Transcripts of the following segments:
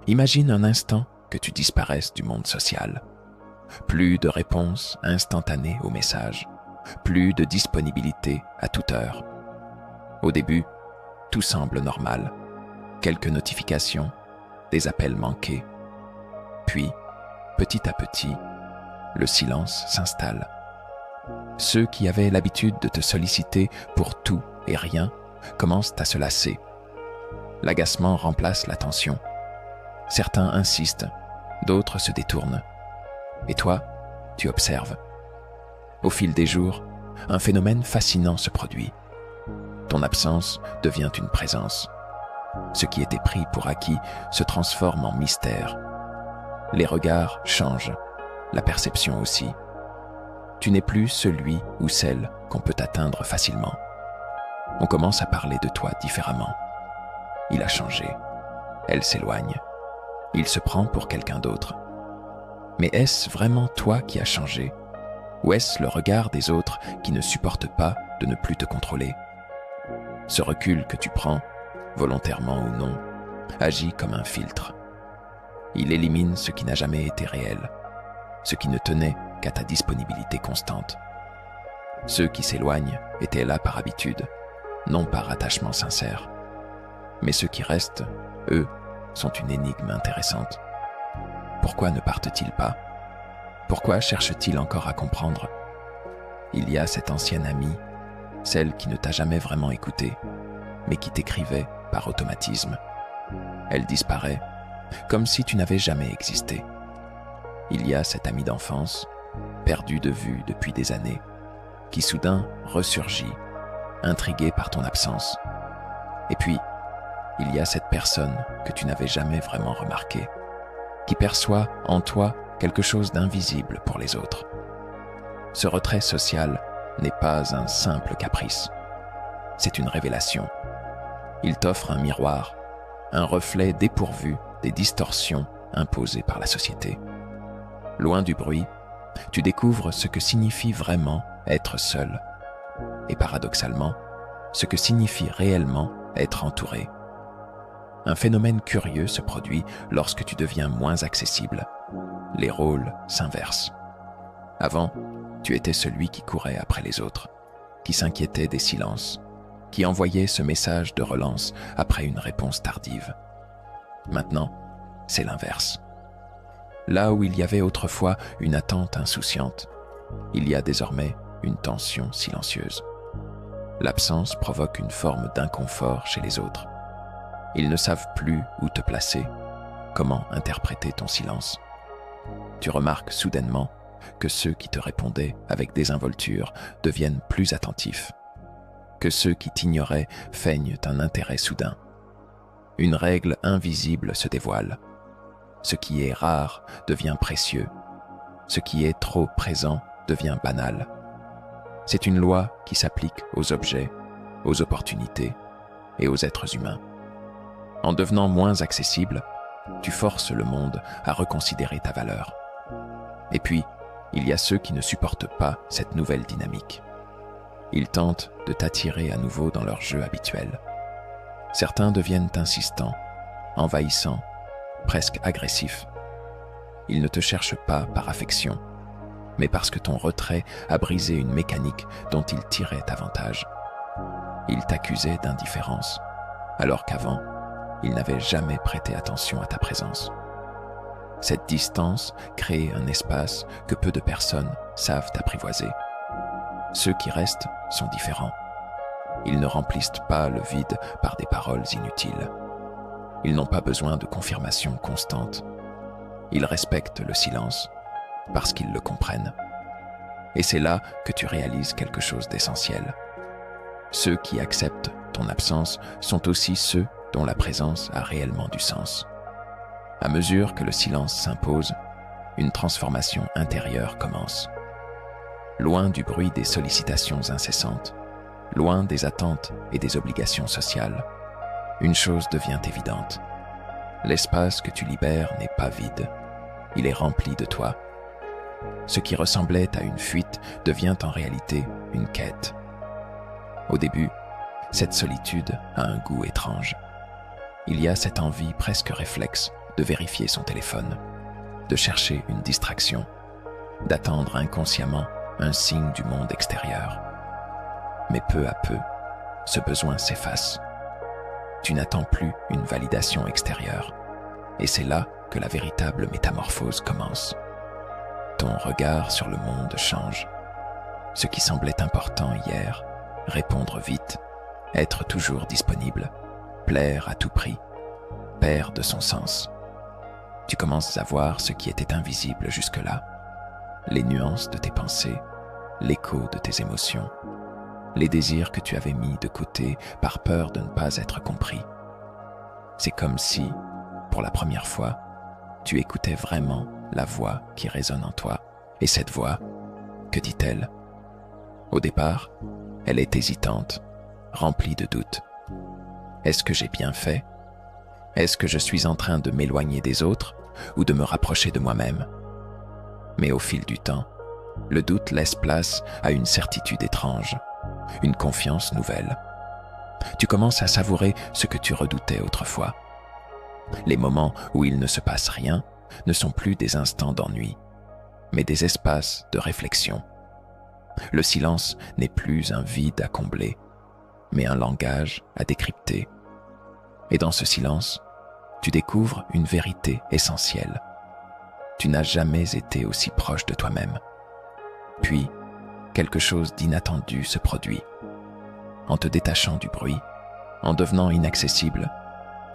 Imagine un instant que tu disparaisses du monde social. Plus de réponses instantanées aux messages, plus de disponibilité à toute heure. Au début, tout semble normal. Quelques notifications, des appels manqués. Puis, petit à petit, le silence s'installe. Ceux qui avaient l'habitude de te solliciter pour tout et rien commencent à se lasser. L'agacement remplace l'attention. Certains insistent, d'autres se détournent. Et toi, tu observes. Au fil des jours, un phénomène fascinant se produit. Ton absence devient une présence. Ce qui était pris pour acquis se transforme en mystère. Les regards changent, la perception aussi. Tu n'es plus celui ou celle qu'on peut atteindre facilement. On commence à parler de toi différemment. Il a changé. Elle s'éloigne. Il se prend pour quelqu'un d'autre. Mais est-ce vraiment toi qui as changé? Ou est-ce le regard des autres qui ne supportent pas de ne plus te contrôler? Ce recul que tu prends, volontairement ou non, agit comme un filtre. Il élimine ce qui n'a jamais été réel, ce qui ne tenait qu'à ta disponibilité constante. Ceux qui s'éloignent étaient là par habitude, non par attachement sincère. Mais ceux qui restent, eux, sont une énigme intéressante. Pourquoi ne partent-ils pas? Pourquoi cherchent-ils encore à comprendre? Il y a cette ancienne amie, celle qui ne t'a jamais vraiment écouté, mais qui t'écrivait par automatisme. Elle disparaît, comme si tu n'avais jamais existé. Il y a cet ami d'enfance, perdu de vue depuis des années, qui soudain ressurgit, intrigué par ton absence. Et puis, il y a cette personne que tu n'avais jamais vraiment remarquée, qui perçoit en toi quelque chose d'invisible pour les autres. Ce retrait social n'est pas un simple caprice. C'est une révélation. Il t'offre un miroir, un reflet dépourvu des distorsions imposées par la société. Loin du bruit, tu découvres ce que signifie vraiment être seul, et paradoxalement, ce que signifie réellement être entouré. Un phénomène curieux se produit lorsque tu deviens moins accessible. Les rôles s'inversent. Avant, tu étais celui qui courait après les autres, qui s'inquiétait des silences, qui envoyait ce message de relance après une réponse tardive. Maintenant, c'est l'inverse. Là où il y avait autrefois une attente insouciante, il y a désormais une tension silencieuse. L'absence provoque une forme d'inconfort chez les autres. Ils ne savent plus où te placer, comment interpréter ton silence. Tu remarques soudainement que ceux qui te répondaient avec désinvolture deviennent plus attentifs, que ceux qui t'ignoraient feignent un intérêt soudain. Une règle invisible se dévoile. Ce qui est rare devient précieux. Ce qui est trop présent devient banal. C'est une loi qui s'applique aux objets, aux opportunités et aux êtres humains. En devenant moins accessible, tu forces le monde à reconsidérer ta valeur. Et puis, il y a ceux qui ne supportent pas cette nouvelle dynamique. Ils tentent de t'attirer à nouveau dans leur jeu habituel. Certains deviennent insistants, envahissants, presque agressifs. Ils ne te cherchent pas par affection, mais parce que ton retrait a brisé une mécanique dont ils tiraient avantage. Ils t'accusaient d'indifférence, alors qu'avant, ils n'avaient jamais prêté attention à ta présence. Cette distance crée un espace que peu de personnes savent apprivoiser. Ceux qui restent sont différents. Ils ne remplissent pas le vide par des paroles inutiles. Ils n'ont pas besoin de confirmation constante. Ils respectent le silence parce qu'ils le comprennent. Et c'est là que tu réalises quelque chose d'essentiel. Ceux qui acceptent ton absence sont aussi ceux dont la présence a réellement du sens. À mesure que le silence s'impose, une transformation intérieure commence. Loin du bruit des sollicitations incessantes, loin des attentes et des obligations sociales, une chose devient évidente. L'espace que tu libères n'est pas vide, il est rempli de toi. Ce qui ressemblait à une fuite devient en réalité une quête. Au début, cette solitude a un goût étrange. Il y a cette envie presque réflexe de vérifier son téléphone, de chercher une distraction, d'attendre inconsciemment un signe du monde extérieur. Mais peu à peu, ce besoin s'efface. Tu n'attends plus une validation extérieure. Et c'est là que la véritable métamorphose commence. Ton regard sur le monde change. Ce qui semblait important hier, répondre vite, être toujours disponible, plaire à tout prix, perd de son sens. Tu commences à voir ce qui était invisible jusque-là, les nuances de tes pensées, l'écho de tes émotions, les désirs que tu avais mis de côté par peur de ne pas être compris. C'est comme si, pour la première fois, tu écoutais vraiment la voix qui résonne en toi. Et cette voix, que dit-elle? Au départ, elle est hésitante, remplie de doutes. Est-ce que j'ai bien fait? Est-ce que je suis en train de m'éloigner des autres ou de me rapprocher de moi-même? Mais au fil du temps, le doute laisse place à une certitude étrange, une confiance nouvelle. Tu commences à savourer ce que tu redoutais autrefois. Les moments où il ne se passe rien ne sont plus des instants d'ennui, mais des espaces de réflexion. Le silence n'est plus un vide à combler, mais un langage à décrypter. Et dans ce silence, tu découvres une vérité essentielle. Tu n'as jamais été aussi proche de toi-même. Puis, quelque chose d'inattendu se produit. En te détachant du bruit, en devenant inaccessible,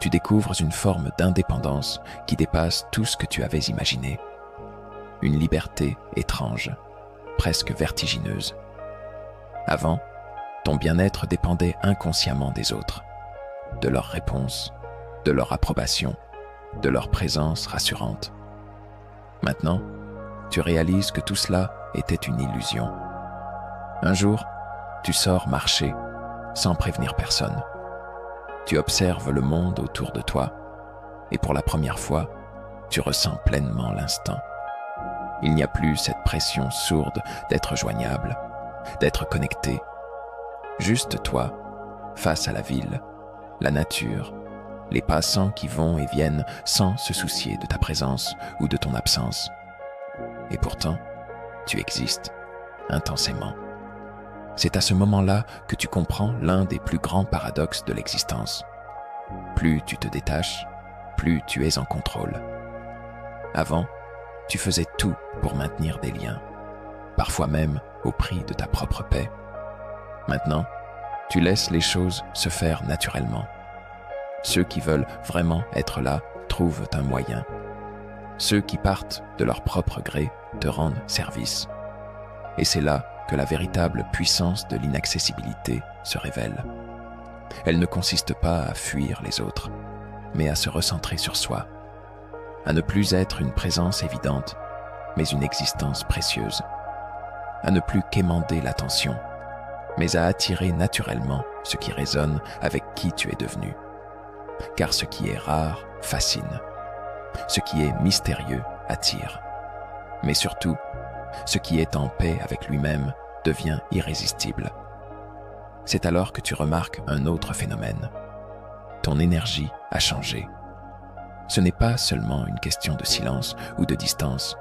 tu découvres une forme d'indépendance qui dépasse tout ce que tu avais imaginé. Une liberté étrange, presque vertigineuse. Avant, ton bien-être dépendait inconsciemment des autres, de leurs réponses, de leur approbation, de leur présence rassurante. Maintenant, tu réalises que tout cela était une illusion. Un jour, tu sors marcher sans prévenir personne. Tu observes le monde autour de toi et pour la première fois, tu ressens pleinement l'instant. Il n'y a plus cette pression sourde d'être joignable, d'être connecté. Juste toi, face à la ville, la nature, les passants qui vont et viennent sans se soucier de ta présence ou de ton absence. Et pourtant, tu existes intensément. C'est à ce moment-là que tu comprends l'un des plus grands paradoxes de l'existence. Plus tu te détaches, plus tu es en contrôle. Avant, tu faisais tout pour maintenir des liens, parfois même au prix de ta propre paix. Maintenant, tu laisses les choses se faire naturellement. Ceux qui veulent vraiment être là trouvent un moyen. Ceux qui partent de leur propre gré te rendent service. Et c'est là que la véritable puissance de l'inaccessibilité se révèle. Elle ne consiste pas à fuir les autres, mais à se recentrer sur soi, à ne plus être une présence évidente, mais une existence précieuse, à ne plus quémander l'attention, mais à attirer naturellement ce qui résonne avec qui tu es devenu. Car ce qui est rare fascine, ce qui est mystérieux attire, mais surtout, ce qui est en paix avec lui-même devient irrésistible. C'est alors que tu remarques un autre phénomène. Ton énergie a changé. Ce n'est pas seulement une question de silence ou de distance,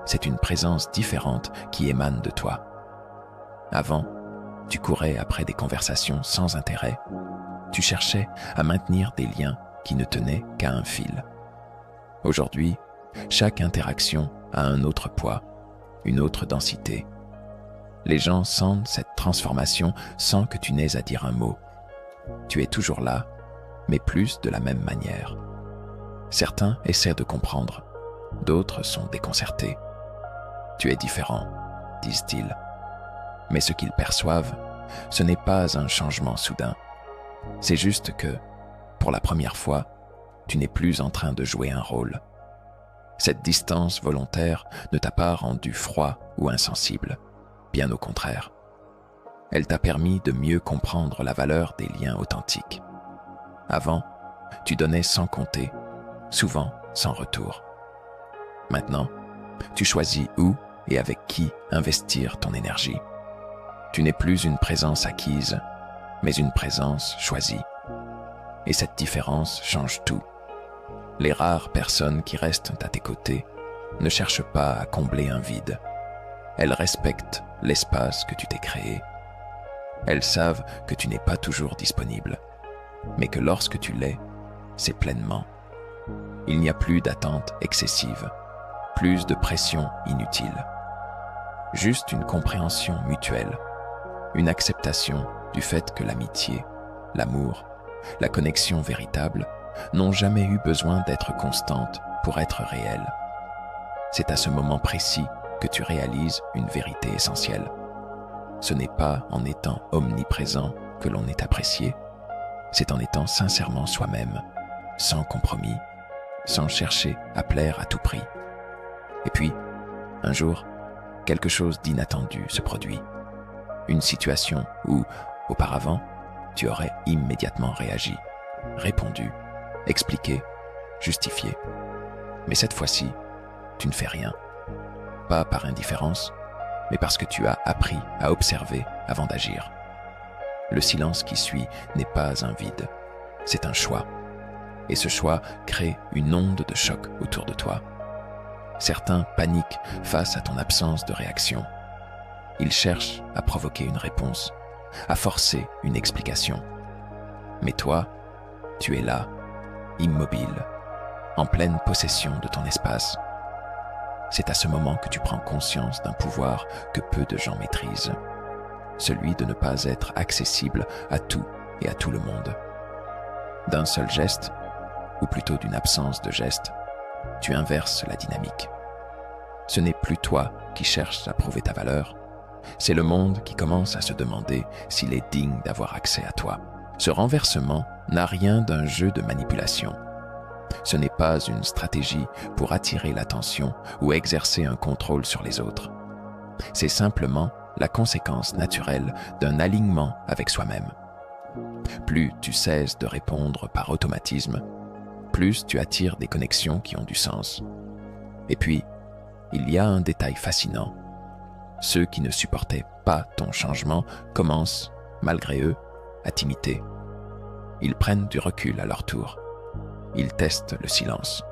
c'est une présence différente qui émane de toi. Avant, tu courais après des conversations sans intérêt. Tu cherchais à maintenir des liens qui ne tenaient qu'à un fil. Aujourd'hui, chaque interaction a un autre poids, une autre densité. Les gens sentent cette transformation sans que tu n'aies à dire un mot. Tu es toujours là, mais plus de la même manière. Certains essaient de comprendre, d'autres sont déconcertés. Tu es différent, disent-ils. Mais ce qu'ils perçoivent, ce n'est pas un changement soudain. C'est juste que, pour la première fois, tu n'es plus en train de jouer un rôle. Cette distance volontaire ne t'a pas rendu froid ou insensible, bien au contraire. Elle t'a permis de mieux comprendre la valeur des liens authentiques. Avant, tu donnais sans compter, souvent sans retour. Maintenant, tu choisis où et avec qui investir ton énergie. Tu n'es plus une présence acquise, mais une présence choisie. Et cette différence change tout. Les rares personnes qui restent à tes côtés ne cherchent pas à combler un vide. Elles respectent l'espace que tu t'es créé. Elles savent que tu n'es pas toujours disponible, mais que lorsque tu l'es, c'est pleinement. Il n'y a plus d'attente excessive, plus de pression inutile. Juste une compréhension mutuelle, une acceptation du fait que l'amitié, l'amour, la connexion véritable n'ont jamais eu besoin d'être constantes pour être réelles. C'est à ce moment précis que tu réalises une vérité essentielle. Ce n'est pas en étant omniprésent que l'on est apprécié, c'est en étant sincèrement soi-même, sans compromis, sans chercher à plaire à tout prix. Et puis, un jour, quelque chose d'inattendu se produit. Une situation où, auparavant, tu aurais immédiatement réagi, répondu, expliqué, justifié. Mais cette fois-ci, tu ne fais rien. Pas par indifférence, mais parce que tu as appris à observer avant d'agir. Le silence qui suit n'est pas un vide, c'est un choix. Et ce choix crée une onde de choc autour de toi. Certains paniquent face à ton absence de réaction. Ils cherchent à provoquer une réponse, à forcer une explication. Mais toi, tu es là, immobile, en pleine possession de ton espace. C'est à ce moment que tu prends conscience d'un pouvoir que peu de gens maîtrisent, celui de ne pas être accessible à tout et à tout le monde. D'un seul geste, ou plutôt d'une absence de geste, tu inverses la dynamique. Ce n'est plus toi qui cherches à prouver ta valeur, c'est le monde qui commence à se demander s'il est digne d'avoir accès à toi. Ce renversement n'a rien d'un jeu de manipulation. Ce n'est pas une stratégie pour attirer l'attention ou exercer un contrôle sur les autres. C'est simplement la conséquence naturelle d'un alignement avec soi-même. Plus tu cesses de répondre par automatisme, plus tu attires des connexions qui ont du sens. Et puis, il y a un détail fascinant. Ceux qui ne supportaient pas ton changement commencent, malgré eux, à t'imiter. Ils prennent du recul à leur tour. Ils testent le silence.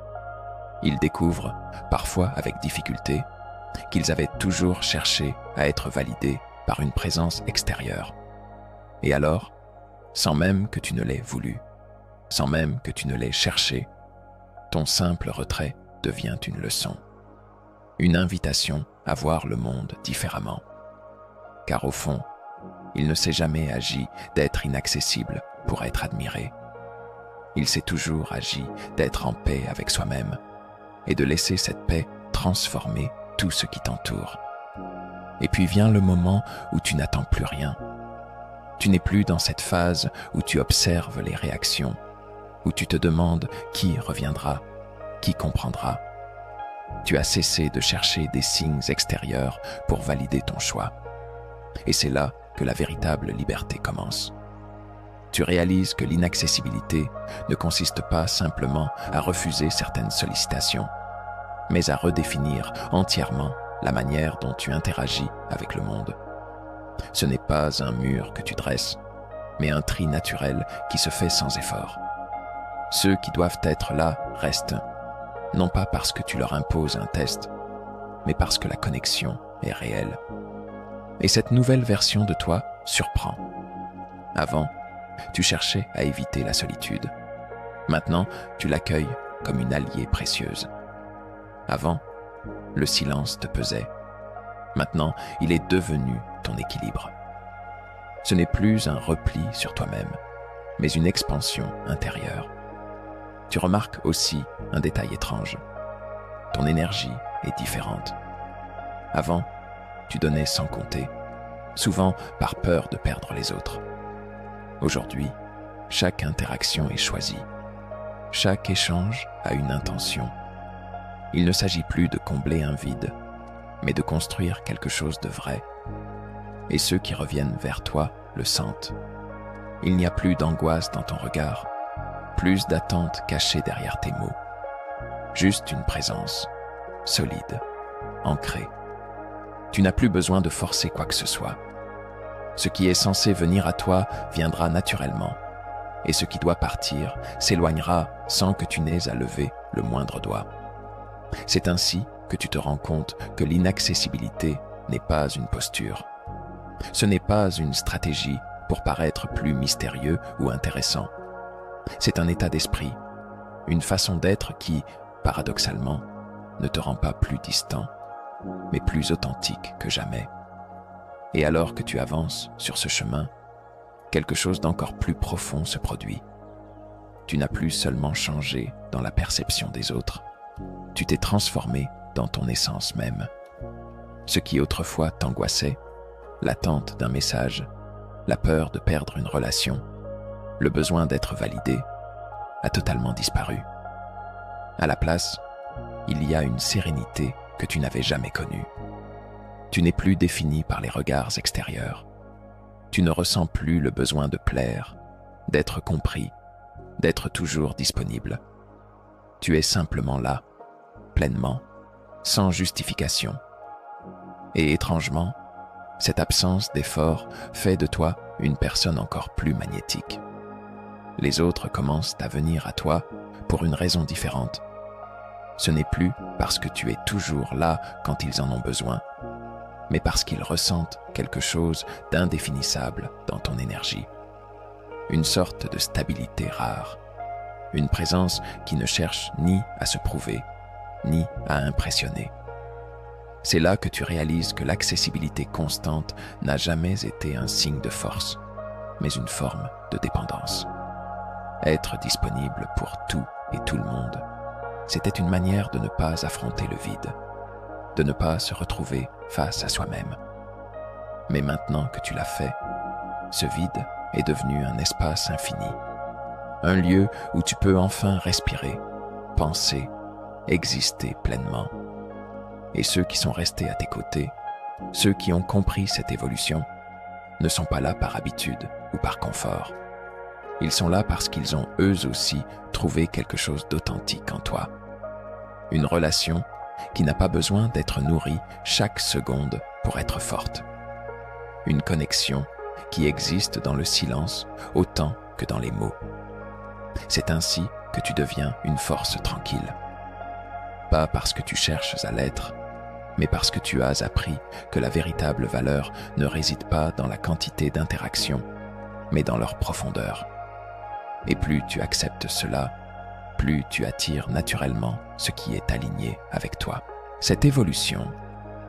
Ils découvrent, parfois avec difficulté, qu'ils avaient toujours cherché à être validés par une présence extérieure. Et alors, sans même que tu ne l'aies voulu, sans même que tu ne l'aies cherché, ton simple retrait devient une leçon. Une invitation à voir le monde différemment. Car au fond, il ne s'est jamais agi d'être inaccessible pour être admiré. Il s'est toujours agi d'être en paix avec soi-même et de laisser cette paix transformer tout ce qui t'entoure. Et puis vient le moment où tu n'attends plus rien. Tu n'es plus dans cette phase où tu observes les réactions, où tu te demandes qui reviendra, qui comprendra. Tu as cessé de chercher des signes extérieurs pour valider ton choix. Et c'est là que la véritable liberté commence. Tu réalises que l'inaccessibilité ne consiste pas simplement à refuser certaines sollicitations, mais à redéfinir entièrement la manière dont tu interagis avec le monde. Ce n'est pas un mur que tu dresses, mais un tri naturel qui se fait sans effort. Ceux qui doivent être là restent, non pas parce que tu leur imposes un test, mais parce que la connexion est réelle. Et cette nouvelle version de toi surprend. Avant, tu cherchais à éviter la solitude. Maintenant, tu l'accueilles comme une alliée précieuse. Avant, le silence te pesait. Maintenant, il est devenu ton équilibre. Ce n'est plus un repli sur toi-même, mais une expansion intérieure. Tu remarques aussi un détail étrange. Ton énergie est différente. Avant, tu donnais sans compter, souvent par peur de perdre les autres. Aujourd'hui, chaque interaction est choisie. Chaque échange a une intention. Il ne s'agit plus de combler un vide, mais de construire quelque chose de vrai. Et ceux qui reviennent vers toi le sentent. Il n'y a plus d'angoisse dans ton regard, plus d'attente cachée derrière tes mots. Juste une présence, solide, ancrée. Tu n'as plus besoin de forcer quoi que ce soit. Ce qui est censé venir à toi viendra naturellement. et ce qui doit partir s'éloignera sans que tu n'aies à lever le moindre doigt. C'est ainsi que tu te rends compte que l'inaccessibilité n'est pas une posture. Ce n'est pas une stratégie pour paraître plus mystérieux ou intéressant. C'est un état d'esprit, une façon d'être qui, paradoxalement, ne te rend pas plus distant, mais plus authentique que jamais. Et alors que tu avances sur ce chemin, quelque chose d'encore plus profond se produit. Tu n'as plus seulement changé dans la perception des autres, tu t'es transformé dans ton essence même. Ce qui autrefois t'angoissait, l'attente d'un message, la peur de perdre une relation, le besoin d'être validé, a totalement disparu. À la place, il y a une sérénité que tu n'avais jamais connue. Tu n'es plus défini par les regards extérieurs. Tu ne ressens plus le besoin de plaire, d'être compris, d'être toujours disponible. Tu es simplement là, pleinement, sans justification. Et étrangement, cette absence d'effort fait de toi une personne encore plus magnétique. Les autres commencent à venir à toi pour une raison différente. Ce n'est plus parce que tu es toujours là quand ils en ont besoin, mais parce qu'ils ressentent quelque chose d'indéfinissable dans ton énergie. Une sorte de stabilité rare, une présence qui ne cherche ni à se prouver, ni à impressionner. C'est là que tu réalises que l'accessibilité constante n'a jamais été un signe de force, mais une forme de dépendance. Être disponible pour tout et tout le monde, c'était une manière de ne pas affronter le vide, de ne pas se retrouver face à soi-même. Mais maintenant que tu l'as fait, ce vide est devenu un espace infini, un lieu où tu peux enfin respirer, penser, exister pleinement. Et ceux qui sont restés à tes côtés, ceux qui ont compris cette évolution, ne sont pas là par habitude ou par confort. Ils sont là parce qu'ils ont eux aussi trouvé quelque chose d'authentique en toi. Une relation qui n'a pas besoin d'être nourrie chaque seconde pour être forte. Une connexion qui existe dans le silence autant que dans les mots. C'est ainsi que tu deviens une force tranquille. Pas parce que tu cherches à l'être, mais parce que tu as appris que la véritable valeur ne réside pas dans la quantité d'interactions, mais dans leur profondeur. Et plus tu acceptes cela, plus tu attires naturellement ce qui est aligné avec toi. Cette évolution,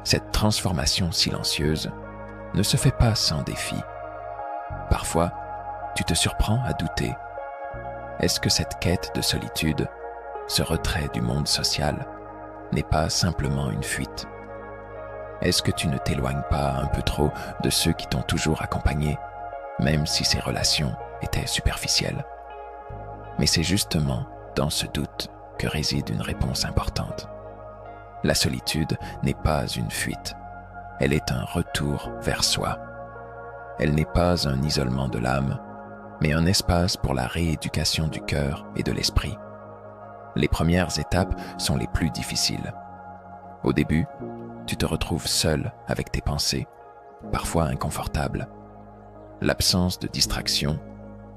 cette transformation silencieuse, ne se fait pas sans défi. Parfois, tu te surprends à douter. Est-ce que cette quête de solitude, ce retrait du monde social, n'est pas simplement une fuite? Est-ce que tu ne t'éloignes pas un peu trop de ceux qui t'ont toujours accompagné, même si ces relations étaient superficielles? Mais c'est justement dans ce doute que réside une réponse importante. La solitude n'est pas une fuite, elle est un retour vers soi. Elle n'est pas un isolement de l'âme, mais un espace pour la rééducation du cœur et de l'esprit. Les premières étapes sont les plus difficiles. Au début, tu te retrouves seul avec tes pensées, parfois inconfortables. L'absence de distraction,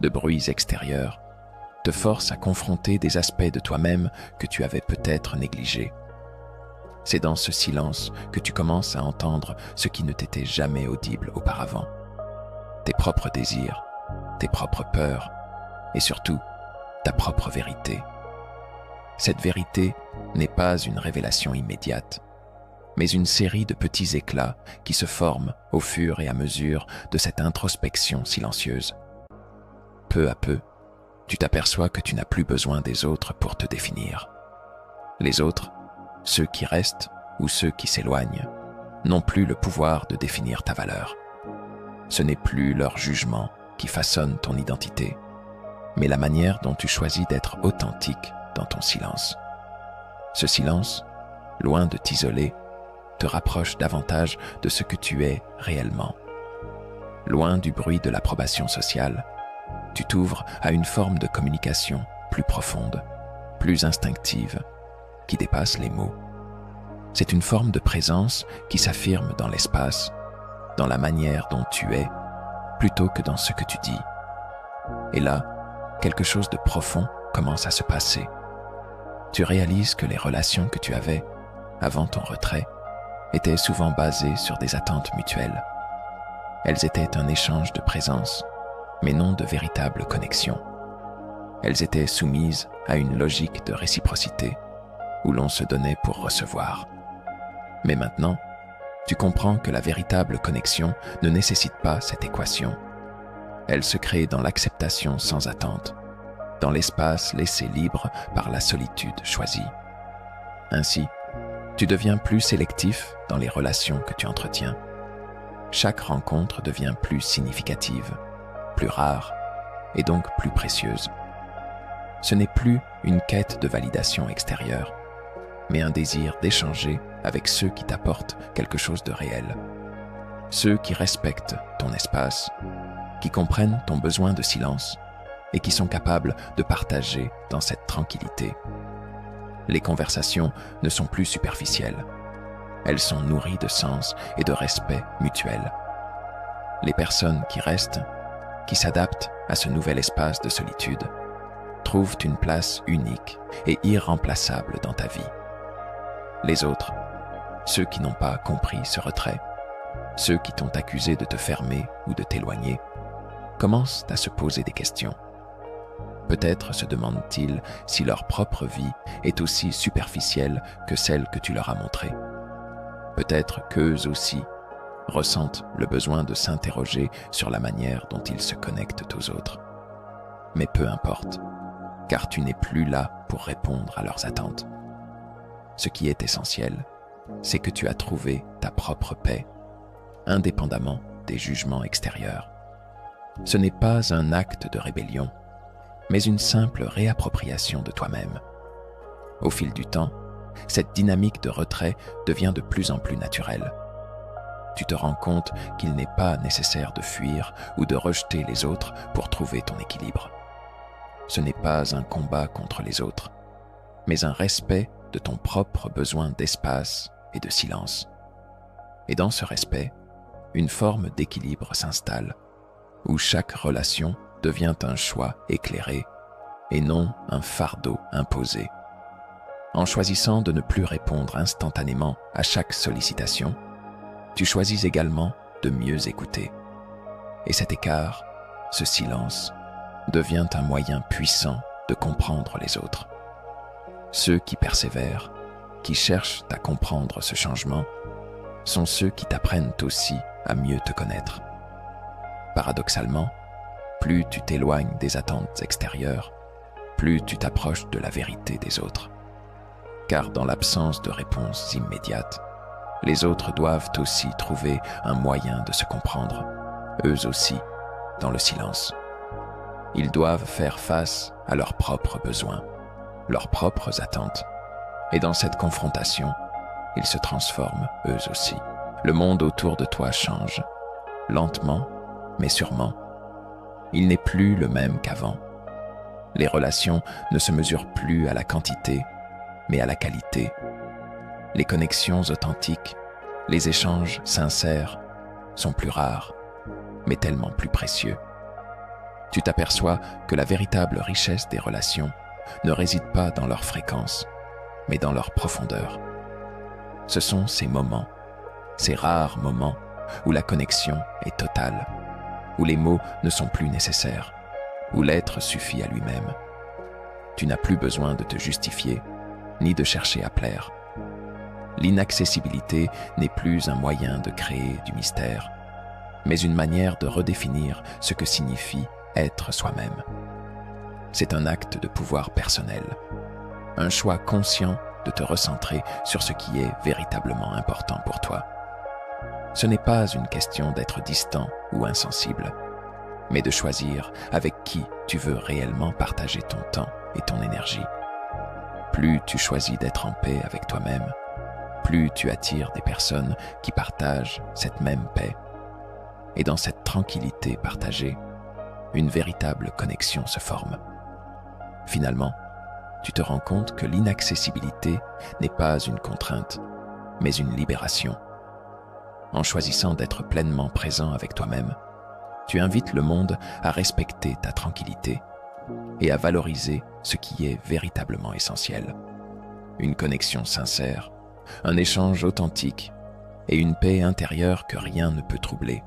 de bruits extérieurs, te force à confronter des aspects de toi-même que tu avais peut-être négligés. C'est dans ce silence que tu commences à entendre ce qui ne t'était jamais audible auparavant. Tes propres désirs, tes propres peurs et surtout ta propre vérité. Cette vérité n'est pas une révélation immédiate, mais une série de petits éclats qui se forment au fur et à mesure de cette introspection silencieuse. Peu à peu, tu t'aperçois que tu n'as plus besoin des autres pour te définir. Les autres, ceux qui restent ou ceux qui s'éloignent, n'ont plus le pouvoir de définir ta valeur. Ce n'est plus leur jugement qui façonne ton identité, mais la manière dont tu choisis d'être authentique dans ton silence. Ce silence, loin de t'isoler, te rapproche davantage de ce que tu es réellement. Loin du bruit de l'approbation sociale, tu t'ouvres à une forme de communication plus profonde, plus instinctive, qui dépasse les mots. C'est une forme de présence qui s'affirme dans l'espace, dans la manière dont tu es, plutôt que dans ce que tu dis. Et là, quelque chose de profond commence à se passer. Tu réalises que les relations que tu avais avant ton retrait étaient souvent basées sur des attentes mutuelles. Elles étaient un échange de présence, mais non de véritable connexion. Elles étaient soumises à une logique de réciprocité, où l'on se donnait pour recevoir. Mais maintenant, tu comprends que la véritable connexion ne nécessite pas cette équation. Elle se crée dans l'acceptation sans attente, dans l'espace laissé libre par la solitude choisie. Ainsi, tu deviens plus sélectif dans les relations que tu entretiens. Chaque rencontre devient plus significative, plus rare et donc plus précieuse. Ce n'est plus une quête de validation extérieure, mais un désir d'échanger avec ceux qui t'apportent quelque chose de réel. Ceux qui respectent ton espace, qui comprennent ton besoin de silence et qui sont capables de partager dans cette tranquillité. Les conversations ne sont plus superficielles. Elles sont nourries de sens et de respect mutuel. Les personnes qui restent, qui s'adaptent à ce nouvel espace de solitude, trouvent une place unique et irremplaçable dans ta vie. Les autres, ceux qui n'ont pas compris ce retrait, ceux qui t'ont accusé de te fermer ou de t'éloigner, commencent à se poser des questions. Peut-être se demandent-ils si leur propre vie est aussi superficielle que celle que tu leur as montrée. Peut-être qu'eux aussi ressentent le besoin de s'interroger sur la manière dont ils se connectent aux autres. Mais peu importe, car tu n'es plus là pour répondre à leurs attentes. Ce qui est essentiel, c'est que tu as trouvé ta propre paix, indépendamment des jugements extérieurs. Ce n'est pas un acte de rébellion, mais une simple réappropriation de toi-même. Au fil du temps, cette dynamique de retrait devient de plus en plus naturelle. Tu te rends compte qu'il n'est pas nécessaire de fuir ou de rejeter les autres pour trouver ton équilibre. Ce n'est pas un combat contre les autres, mais un respect de ton propre besoin d'espace et de silence. Et dans ce respect, une forme d'équilibre s'installe, où chaque relation devient un choix éclairé et non un fardeau imposé. En choisissant de ne plus répondre instantanément à chaque sollicitation, tu choisis également de mieux écouter. Et cet écart, ce silence, devient un moyen puissant de comprendre les autres. Ceux qui persévèrent, qui cherchent à comprendre ce changement, sont ceux qui t'apprennent aussi à mieux te connaître. Paradoxalement, plus tu t'éloignes des attentes extérieures, plus tu t'approches de la vérité des autres. Car dans l'absence de réponse immédiate, les autres doivent aussi trouver un moyen de se comprendre, eux aussi, dans le silence. Ils doivent faire face à leurs propres besoins, leurs propres attentes. Et dans cette confrontation, ils se transforment eux aussi. Le monde autour de toi change, lentement, mais sûrement. Il n'est plus le même qu'avant. Les relations ne se mesurent plus à la quantité, mais à la qualité. Les connexions authentiques, les échanges sincères sont plus rares, mais tellement plus précieux. Tu t'aperçois que la véritable richesse des relations ne réside pas dans leur fréquence, mais dans leur profondeur. Ce sont ces moments, ces rares moments où la connexion est totale, où les mots ne sont plus nécessaires, où l'être suffit à lui-même. Tu n'as plus besoin de te justifier, ni de chercher à plaire. L'inaccessibilité n'est plus un moyen de créer du mystère, mais une manière de redéfinir ce que signifie être soi-même. C'est un acte de pouvoir personnel, un choix conscient de te recentrer sur ce qui est véritablement important pour toi. Ce n'est pas une question d'être distant ou insensible, mais de choisir avec qui tu veux réellement partager ton temps et ton énergie. Plus tu choisis d'être en paix avec toi-même, plus tu attires des personnes qui partagent cette même paix. Et dans cette tranquillité partagée, une véritable connexion se forme. Finalement, tu te rends compte que l'inaccessibilité n'est pas une contrainte, mais une libération. En choisissant d'être pleinement présent avec toi-même, tu invites le monde à respecter ta tranquillité et à valoriser ce qui est véritablement essentiel. Une connexion sincère, un échange authentique et une paix intérieure que rien ne peut troubler.